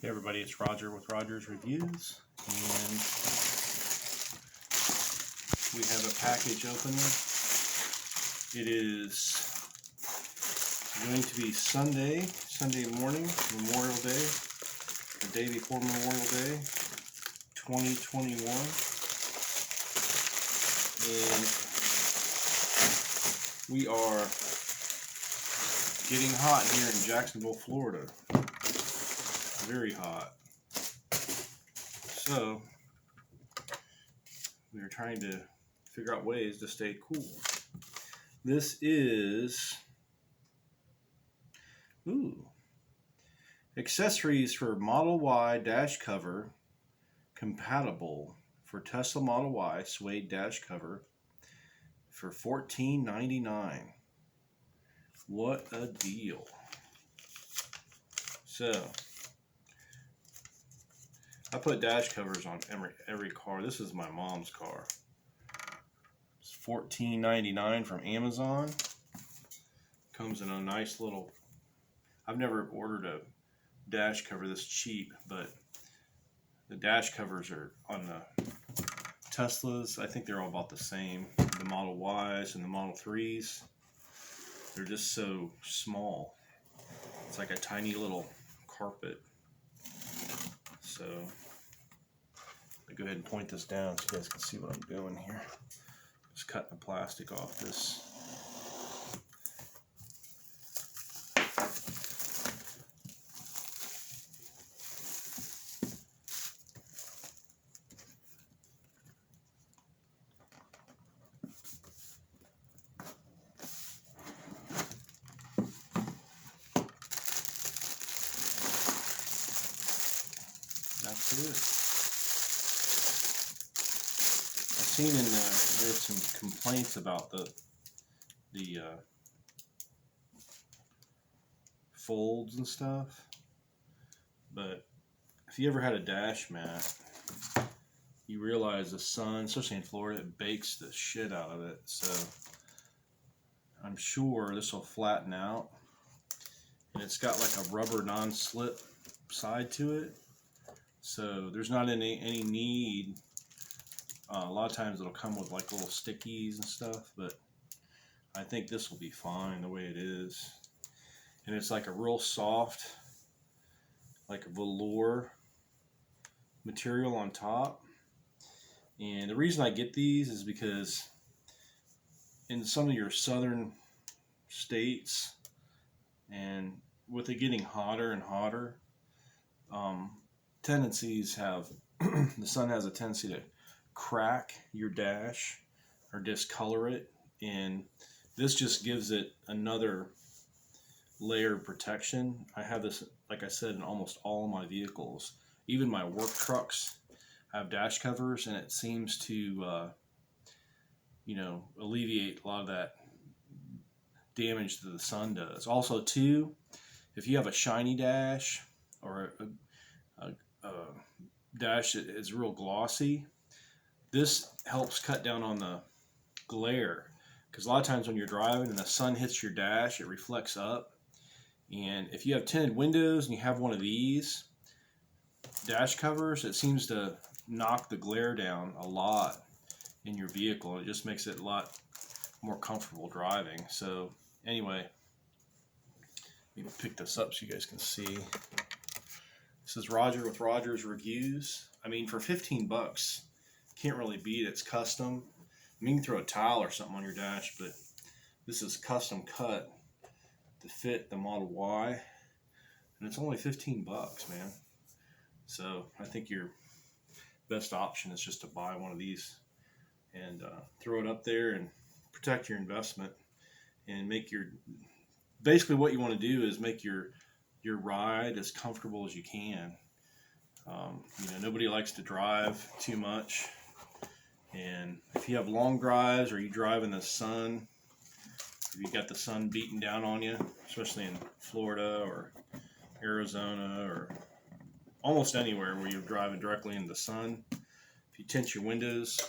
Hey everybody, it's Roger with Roger's Reviews, and we have a package opening. It is going to be Sunday morning, Memorial Day, the day before Memorial Day, 2021, and we are getting hot here in Jacksonville, Florida. Very hot. So we are trying to figure out ways to stay cool. This is accessories for Model Y dash cover, compatible for Tesla Model Y suede dash cover for $14.99. What a deal. So I put dash covers on every car. This is my mom's car. It's $14.99 from Amazon. Comes in a nice little... I've never ordered a dash cover this cheap, but the dash covers are on the Teslas. I think they're all about the same. The Model Ys and the Model 3s. They're just so small. It's like a tiny little carpet. So I'll go ahead and point this down so you guys can see what I'm doing here. Just cutting the plastic off this. That's it. I've seen there's some complaints about the folds and stuff, but if you ever had a dash mat, you realize the sun, especially in Florida, it bakes the shit out of it. So I'm sure this will flatten out, and it's got like a rubber non-slip side to it. So there's not any need. A lot of times it'll come with like little stickies and stuff, but I think this will be fine the way it is. And it's like a real soft, like a velour material on top. And the reason I get these is because in some of your southern states, and with it getting hotter and hotter, tendencies have the sun has a tendency to crack your dash or discolor it, and this just gives it another layer of protection. I have this, like I said, in almost all of my vehicles. Even my work trucks have dash covers, and it seems to alleviate a lot of that damage that the sun does. Also too, if you have a shiny dash or a dash that is real glossy, this helps cut down on the glare, because a lot of times when you're driving and the sun hits your dash, it reflects up. And if you have tinted windows and you have one of these dash covers, it seems to knock the glare down a lot in your vehicle. It just makes it a lot more comfortable driving. So anyway, let me pick this up so you guys can see. This is Roger with Roger's Reviews. I mean, for 15 bucks, can't really beat it. It's custom. I mean, you can throw a tile or something on your dash, but this is custom cut to fit the Model Y, and it's only 15 bucks, man. So I think your best option is just to buy one of these and throw it up there and protect your investment, and make your, basically what you want to do is make your ride as comfortable as you can. Nobody likes to drive too much, and if you have long drives or you drive in the sun, if you got the sun beating down on you, especially in Florida or Arizona or almost anywhere where you're driving directly into the sun, if you tint your windows,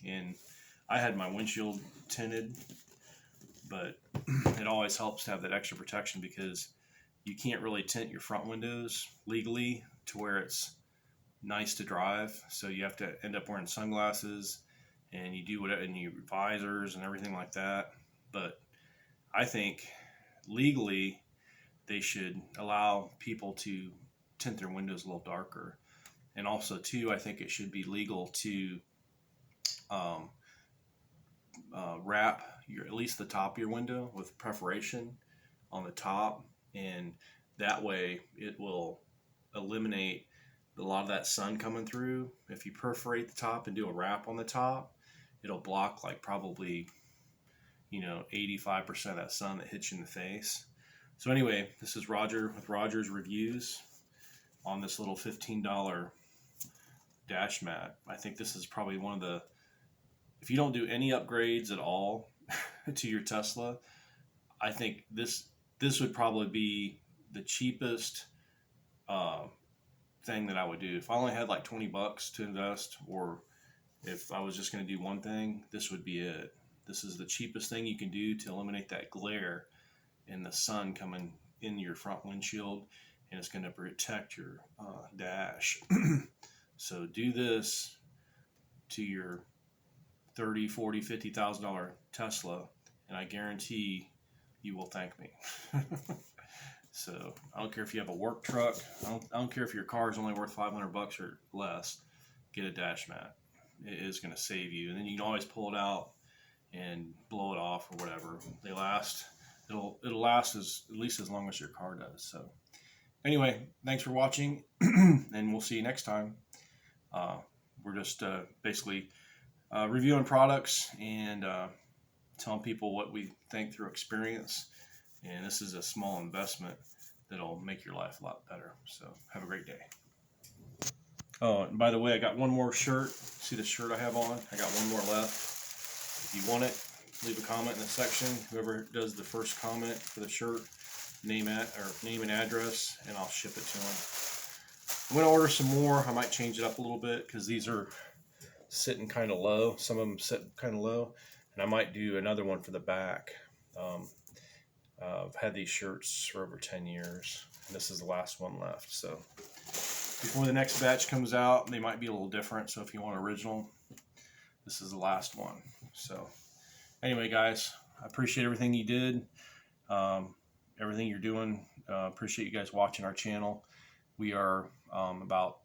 and I had my windshield tinted, but it always helps to have that extra protection, because you can't really tint your front windows legally to where it's nice to drive. So you have to end up wearing sunglasses, and you do whatever, and you visors and everything like that. But I think legally they should allow people to tint their windows a little darker. And also too, I think it should be legal to wrap at least the top of your window with perforation on the top, and that way it will eliminate a lot of that sun coming through. If you perforate the top and do a wrap on the top, it'll block like probably 85% of that sun that hits you in the face. So anyway, this is Roger with Roger's Reviews on this little $15 dash mat. I think this is probably one of the, if you don't do any upgrades at all to your Tesla, I think this would probably be the cheapest thing that I would do. If I only had like $20 to invest, or if I was just going to do one thing, this would be it. This is the cheapest thing you can do to eliminate that glare and the sun coming in your front windshield, and it's going to protect your dash. So do this to your $30, $40, $50,000 Tesla, and I guarantee you will thank me. So I don't care if you have a work truck. I don't care if your car is only worth $500 or less. Get a dash mat. It is going to save you, and then you can always pull it out and blow it off or whatever. They last. It'll last at least as long as your car does. So anyway, thanks for watching, and we'll see you next time. We're just basically reviewing products and telling people what we think through experience. And this is a small investment that'll make your life a lot better. So have a great day. Oh, and by the way, I got one more shirt. See the shirt I have on? I got one more left. If you want it, leave a comment in the section. Whoever does the first comment for the shirt, name and address, and I'll ship it to them. I'm going to order some more. I might change it up a little bit because these are sitting kind of low. Some of them sit kind of low. And I might do another one for the back. I've had these shirts for over 10 years. And this is the last one left. So before the next batch comes out, they might be a little different. So if you want original, this is the last one. So anyway, guys, I appreciate everything you did. Everything you're doing. Appreciate you guys watching our channel. We are about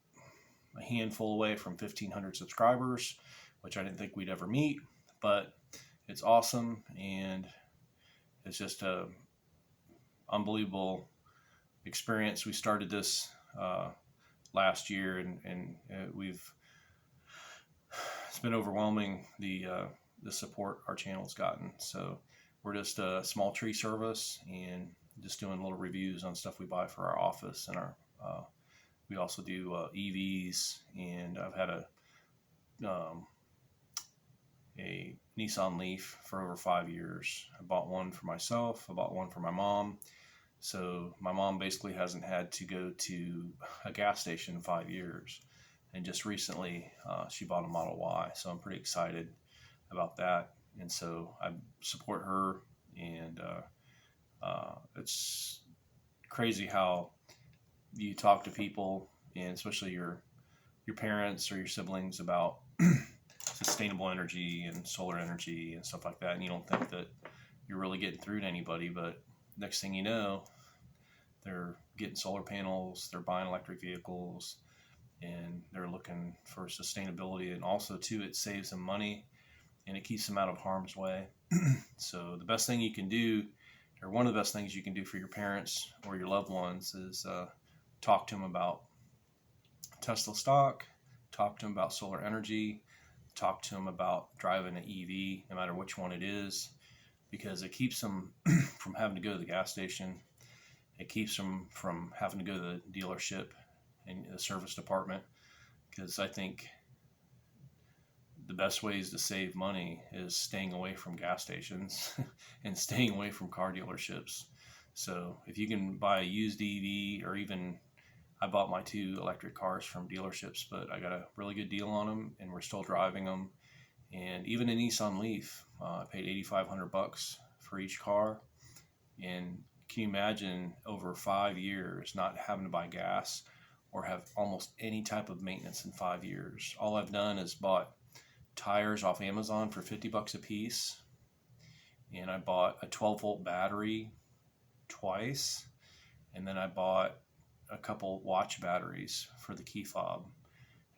a handful away from 1,500 subscribers, which I didn't think we'd ever meet, but it's awesome, and it's just a unbelievable experience. We started this last year, and it's been overwhelming, the support our channel's gotten. So we're just a small tree service and just doing little reviews on stuff we buy for our office, and our we also do EVs, and I've had a Nissan Leaf for over 5 years. I bought one for myself. I bought one for my mom. So my mom basically hasn't had to go to a gas station in 5 years. And just recently, she bought a Model Y. So I'm pretty excited about that. And so I support her. And it's crazy how you talk to people, and especially your parents or your siblings, about sustainable energy and solar energy and stuff like that, and you don't think that you're really getting through to anybody, but next thing you know, they're getting solar panels, they're buying electric vehicles, and they're looking for sustainability. And also too, it saves them money and it keeps them out of harm's way. So the best thing you can do, or one of the best things you can do for your parents or your loved ones, is talk to them about Tesla stock, talk to them about solar energy, talk to them about driving an EV, no matter which one it is, because it keeps them from having to go to the gas station. It keeps them from having to go to the dealership and the service department, because I think the best ways to save money is staying away from gas stations and staying away from car dealerships. So if you can buy a used EV, or even, I bought my 2 electric cars from dealerships, but I got a really good deal on them, and we're still driving them. And even a Nissan Leaf, I paid $8,500 for each car, and can you imagine over 5 years not having to buy gas or have almost any type of maintenance in 5 years? All I've done is bought tires off Amazon for $50 a piece, and I bought a 12-volt battery twice, and then I bought a couple watch batteries for the key fob.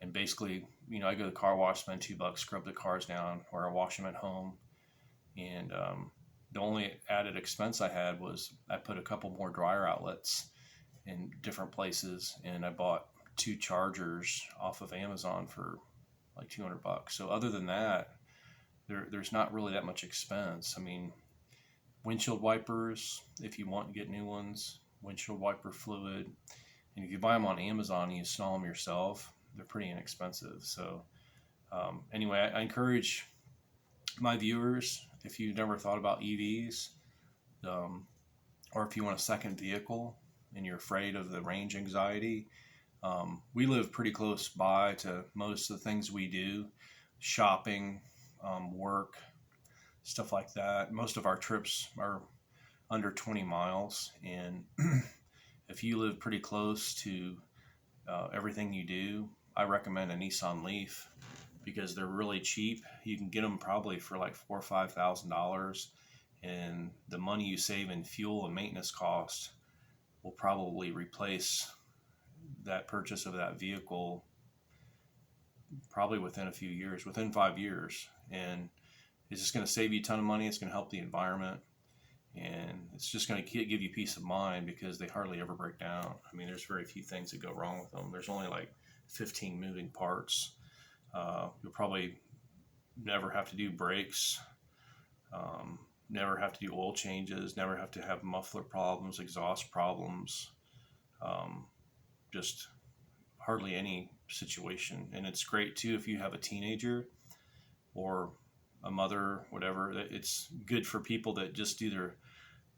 And basically, I go to the car wash, spend $2, scrub the cars down, or I wash them at home. And the only added expense I had was I put a couple more dryer outlets in different places, and I bought 2 chargers off of Amazon for like $200. So other than that, there's not really that much expense. I mean, windshield wipers, if you want to get new ones, windshield wiper fluid, and if you buy them on Amazon and you install them yourself, they're pretty inexpensive. So anyway, I encourage my viewers, if you've never thought about EVs, or if you want a second vehicle and you're afraid of the range anxiety, we live pretty close by to most of the things we do, shopping, work, stuff like that. Most of our trips are under 20 miles. And if you live pretty close to everything you do, I recommend a Nissan Leaf because they're really cheap. You can get them probably for like $4,000 or $5,000, and the money you save in fuel and maintenance costs will probably replace that purchase of that vehicle probably within a few years, within 5 years. And it's just going to save you a ton of money. It's going to help the environment, and it's just going to give you peace of mind because they hardly ever break down. I mean, there's very few things that go wrong with them. There's only like 15 moving parts. You'll probably never have to do brakes, never have to do oil changes, never have to have muffler problems, exhaust problems, just hardly any situation. And it's great too if you have a teenager or a mother, whatever. It's good for people that just do their,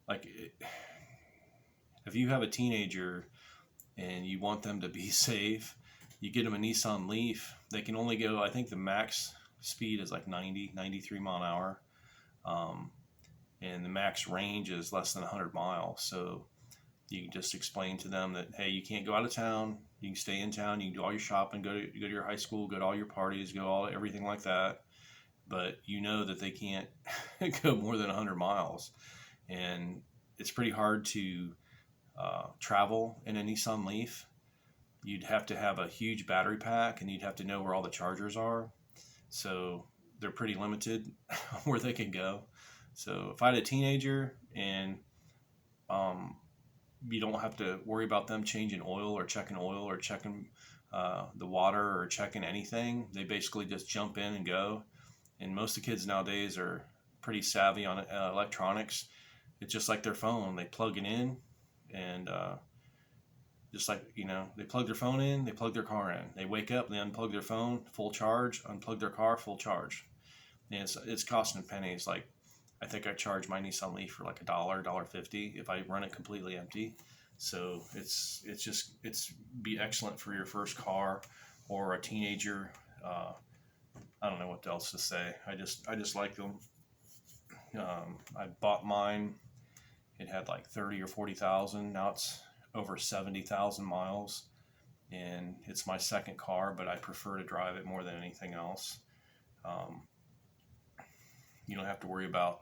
like, if you have a teenager and you want them to be safe, you get them a Nissan Leaf. They can only go, I think the max speed is like 93 mile an hour. And the max range is less than 100 miles. So you can just explain to them that, hey, you can't go out of town. You can stay in town. You can do all your shopping, go to your high school, go to all your parties, everything like that. But you know that they can't go more than 100 miles. And it's pretty hard to travel in a Nissan Leaf. You'd have to have a huge battery pack, and you'd have to know where all the chargers are. So they're pretty limited where they can go. So if I had a teenager and you don't have to worry about them changing oil or checking the water or checking anything, they basically just jump in and go. And most of the kids nowadays are pretty savvy on electronics. It's just like their phone. They plug it in, and just like, they plug their phone in, they plug their car in. They wake up, they unplug their phone, full charge, unplug their car, full charge. And it's costing pennies. Like, I think I charge my Nissan Leaf for like $1.50 if I run it completely empty. So it's be excellent for your first car or a teenager. I don't know what else to say. I just like them. I bought mine. It had like 30 or 40,000. Now it's over 70,000 miles, and it's my second car, but I prefer to drive it more than anything else. You don't have to worry about,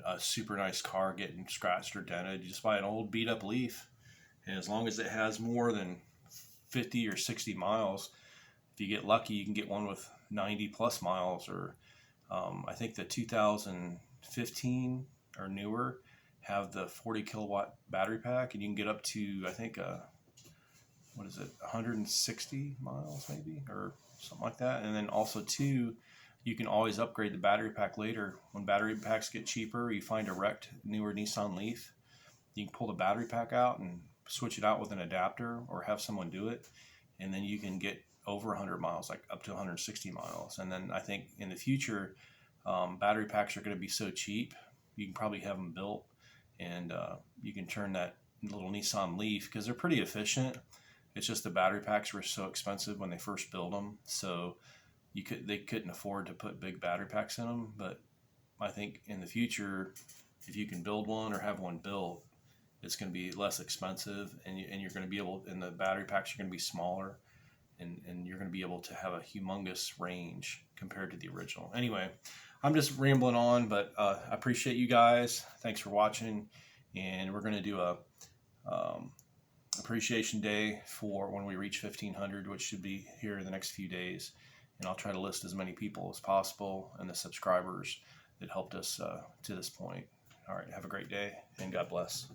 a super nice car getting scratched or dented. You just buy an old beat up Leaf, and as long as it has more than 50 or 60 miles, if you get lucky, you can get one with 90 plus miles. Or I think the 2015 or newer have the 40 kilowatt battery pack, and you can get up to, I think, 160 miles maybe, or something like that. And then also too, you can always upgrade the battery pack later. When battery packs get cheaper, you find a wrecked newer Nissan Leaf, you can pull the battery pack out and switch it out with an adapter or have someone do it, and then you can get over 100 miles, like up to 160 miles. And then I think in the future, battery packs are going to be so cheap, you can probably have them built, and you can turn that little Nissan Leaf, because they're pretty efficient. It's just the battery packs were so expensive when they first built them, so they couldn't afford to put big battery packs in them. But I think in the future, if you can build one or have one built, it's going to be less expensive, and you're going to be able, and the battery packs are going to be smaller, and you're going to be able to have a humongous range compared to the original. Anyway, I'm just rambling on, but I appreciate you guys. Thanks for watching, and we're going to do a appreciation day for when we reach 1,500, which should be here in the next few days, and I'll try to list as many people as possible and the subscribers that helped us to this point. All right, have a great day, and God bless.